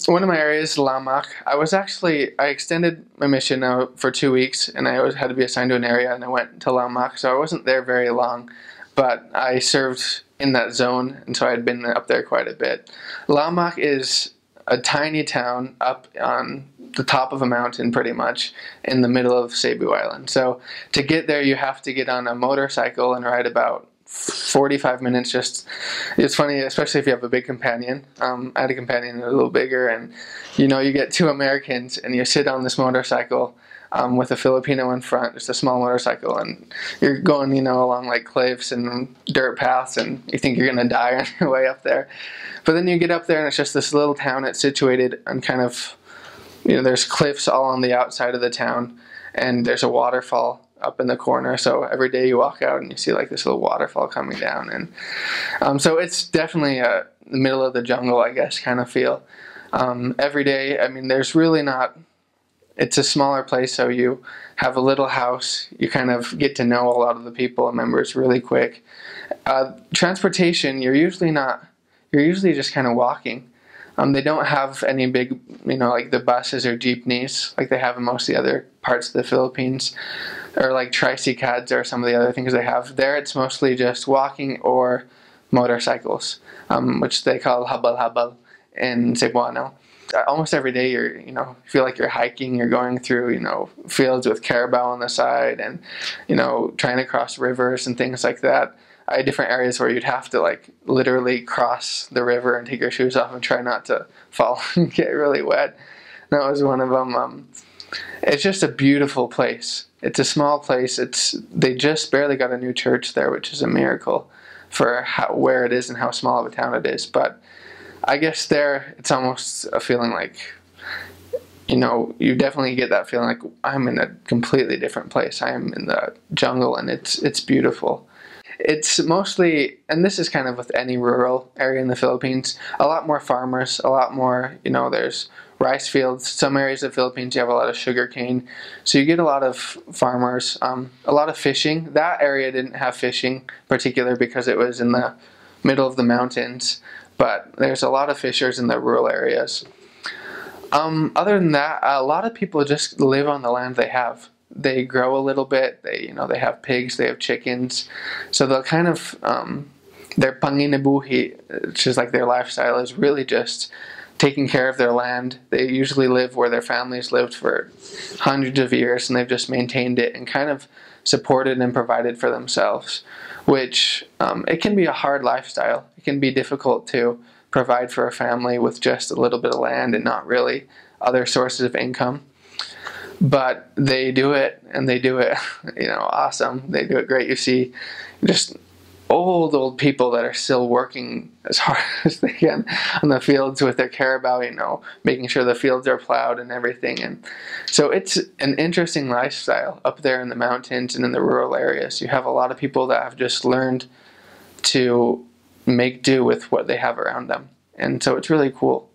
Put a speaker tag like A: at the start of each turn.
A: One of my areas, Lamak. I extended my mission out for 2 weeks, and I always had to be assigned to an area, and I went to Lamak, so I wasn't there very long, but I served in that zone, and so I had been up there quite a bit. Lamak is a tiny town up on the top of a mountain, pretty much in the middle of Cebu Island. So to get there, you have to get on a motorcycle and ride about 45 minutes. Just, it's funny, especially if you have a big companion. I had a companion a little bigger, and you get two Americans and you sit on this motorcycle with a Filipino in front, just a small motorcycle, and you're going along like cliffs and dirt paths, and you think you're gonna die on your way up there. But then you get up there and it's just this little town. It's situated on kind of, there's cliffs all on the outside of the town, and there's a waterfall up in the corner. So every day you walk out and you see like this little waterfall coming down, and so it's definitely the middle of the jungle, I guess, kind of feel. Every day, I mean, there's really not. It's a smaller place, so you have a little house. You kind of get to know a lot of the people and members really quick. Transportation, you're usually not. You're usually just kind of walking. They don't have any big, like the buses or jeepneys like they have in most of the other parts of the Philippines, or like tricycads or some of the other things they have. There it's mostly just walking or motorcycles, which they call habal-habal in Cebuano. Almost every day you feel like you're hiking, you're going through, fields with carabao on the side, and, trying to cross rivers and things like that. I had different areas where you'd have to like literally cross the river and take your shoes off and try not to fall and get really wet. That was one of them. It's just a beautiful place. It's a small place. They just barely got a new church there, which is a miracle for where it is and how small of a town it is. But I guess there it's almost a feeling like, you definitely get that feeling like I'm in a completely different place. I am in the jungle, and it's beautiful. It's mostly, and this is kind of with any rural area in the Philippines, a lot more farmers, a lot more, there's rice fields. Some areas of the Philippines you have a lot of sugar cane, so you get a lot of farmers, a lot of fishing. That area didn't have fishing in particular because it was in the middle of the mountains, but there's a lot of fishers in the rural areas. Other than that, a lot of people just live on the land they have. They grow a little bit. They have pigs, they have chickens, so they'll kind of their panginabuhi, which is like their lifestyle, is really just taking care of their land. They usually live where their families lived for hundreds of years, and they've just maintained it and kind of supported and provided for themselves, which it can be a hard lifestyle. It can be difficult to provide for a family with just a little bit of land and not really other sources of income. But they do it, and they do it, awesome. They do it great. You see just old people that are still working as hard as they can on the fields with their carabao, making sure the fields are plowed and everything. And so it's an interesting lifestyle up there in the mountains and in the rural areas. You have a lot of people that have just learned to make do with what they have around them. And so it's really cool.